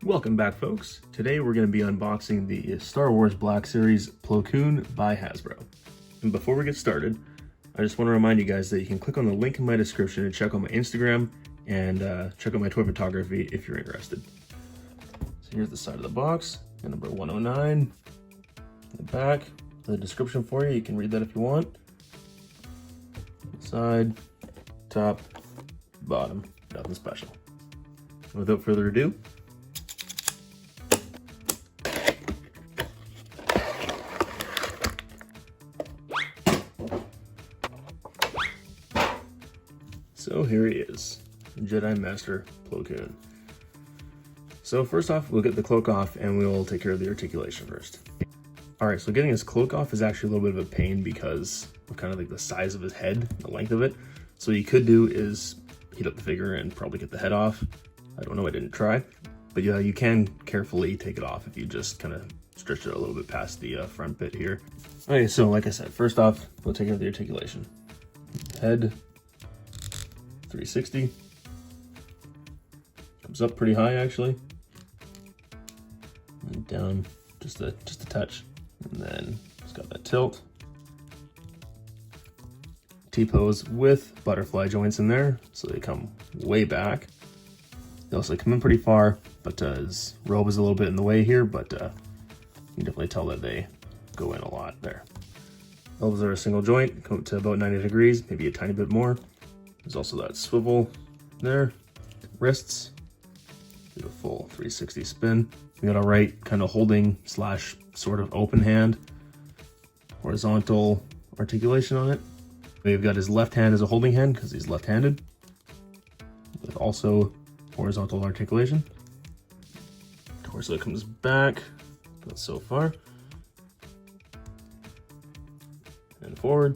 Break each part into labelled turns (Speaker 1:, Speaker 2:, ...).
Speaker 1: Welcome back, folks. Today we're going to be unboxing the Star Wars Black Series Plo Koon by Hasbro. And before we get started, I just want to remind you guys that you can click on the link in my description and check out my Instagram and check out my toy photography if you're interested. So here's the side of the box, and number 109. In the back, the description for you. You can read that if you want. Side, top, bottom, nothing special. Without further ado, so here he is, Jedi Master Plo Koon. So first off, we'll get the cloak off and we'll take care of the articulation first. Alright, so getting his cloak off is actually a little bit of a pain because of kind of like the size of his head, the length of it. So what you could do is heat up the figure and probably get the head off. I don't know, I didn't try. But yeah, you can carefully take it off if you just kind of stretch it a little bit past the front bit here. Okay, so like I said, first off, we'll take care of the articulation. Head, 360. Comes up pretty high actually. And down just a touch. And then it's got that tilt. T-pose with butterfly joints in there, so they come way back. They also come in pretty far, but his robe is a little bit in the way here, but you can definitely tell that they go in a lot there. Elbows are a single joint, come up to about 90 degrees, maybe a tiny bit more. There's also that swivel there. Wrists, do a full 360 spin. We got a right kind of holding slash sort of open hand. Horizontal articulation on it. We've got his left hand as a holding hand because he's left-handed. With also horizontal articulation. Torso comes back, about so far. And forward.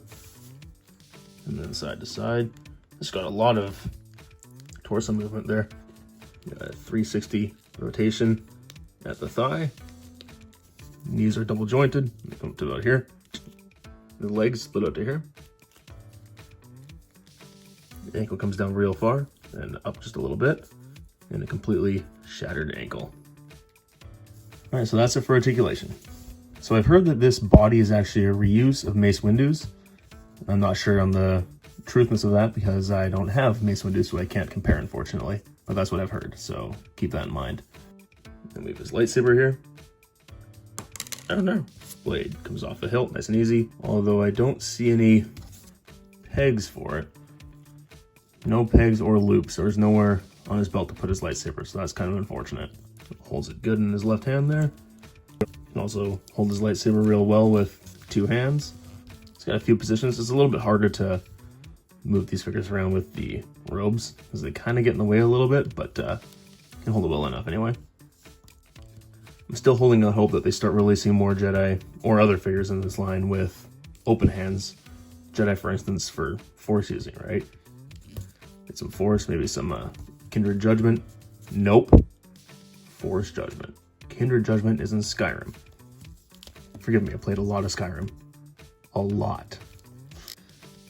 Speaker 1: And then side to side. It's got a lot of torso movement there. Got a 360 rotation at the thigh. Knees are double jointed. They come up to about here. The legs split out to here. The ankle comes down real far and up just a little bit. And a completely shattered ankle. All right, so that's it for articulation. So I've heard that this body is actually a reuse of Mace Windu's. I'm not sure on the truthness of that because I don't have Mace Windu, so I can't compare, unfortunately. But that's what I've heard, so keep that in mind. Then we have his lightsaber here. I don't know. Blade comes off the hilt, nice and easy. Although I don't see any pegs for it. No pegs or loops. There's nowhere on his belt to put his lightsaber, so that's kind of unfortunate. Holds it good in his left hand there. Can also hold his lightsaber real well with two hands. It's got a few positions. It's a little bit harder to move these figures around with the robes because they kind of get in the way a little bit, but can hold it well enough anyway. I'm still holding out hope that they start releasing more Jedi or other figures in this line with open hands. Jedi, for instance, for Force using, right? Get some Force, maybe some Kindred Judgment. Nope. Force Judgment. Kindred Judgment is in Skyrim. Forgive me, I played a lot of Skyrim. A lot.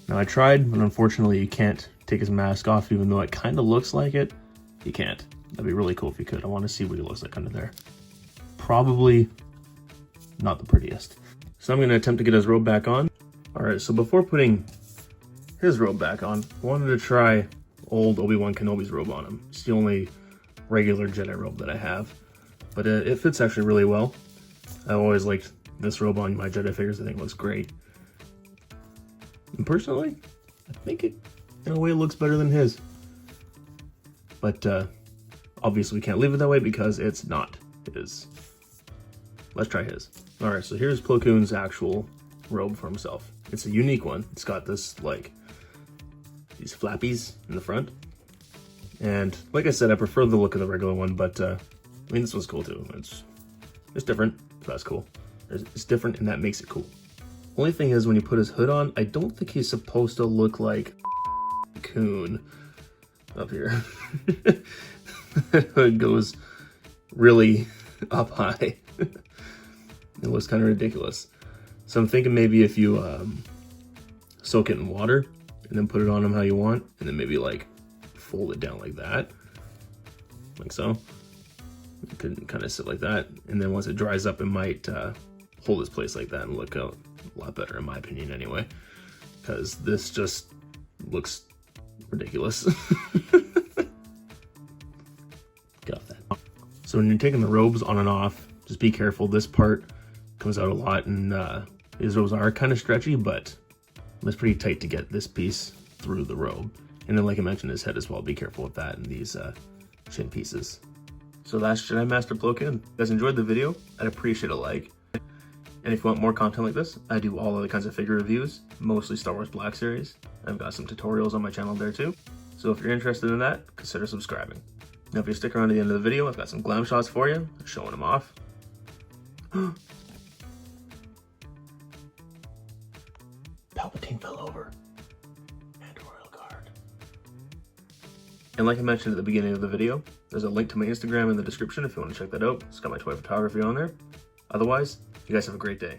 Speaker 1: Now I tried, but unfortunately you can't take his mask off, even though it kind of looks like it. You can't. That'd be really cool if you could. I want to see what he looks like under there. Probably not the prettiest. So I'm going to attempt to get his robe back on. Alright, so before putting his robe back on, I wanted to try old Obi-Wan Kenobi's robe on him. It's the only regular Jedi robe that I have. But it fits actually really well. I always liked this robe on my Jedi figures. I think it looks great. And personally, I think it, in a way, looks better than his. But obviously we can't leave it that way because it's not his. Let's try his. Alright, so here's Plo Koon's actual robe for himself. It's a unique one. It's got this, like, these flappies in the front. And like I said, I prefer the look of the regular one, but I mean, this one's cool too. It's different, so that's cool. It's different and that makes it cool. Only thing is, when you put his hood on, I don't think he's supposed to look like Koon up here. The hood goes really up high. It looks kind of ridiculous. So I'm thinking maybe if you soak it in water and then put it on him how you want, and then maybe like fold it down like that, like so. It can kind of sit like that, and then once it dries up, it might hold its place like that and look out a lot better, in my opinion anyway, because this just looks ridiculous. Get off that. So when you're taking the robes on and off, just be careful. This part comes out a lot, and these robes are kind of stretchy, but it's pretty tight to get this piece through the robe. And then, like I mentioned, his head as well. Be careful with that and these chin pieces. So that's Jedi Master Plo Koon. If you guys enjoyed the video, I'd appreciate a like. And if you want more content like this, I do all other kinds of figure reviews, mostly Star Wars Black Series. I've got some tutorials on my channel there too. So if you're interested in that, consider subscribing. Now if you stick around to the end of the video, I've got some glam shots for you, showing them off. Palpatine fell over. And a royal guard. And like I mentioned at the beginning of the video, there's a link to my Instagram in the description if you want to check that out. It's got my toy photography on there. Otherwise, you guys have a great day.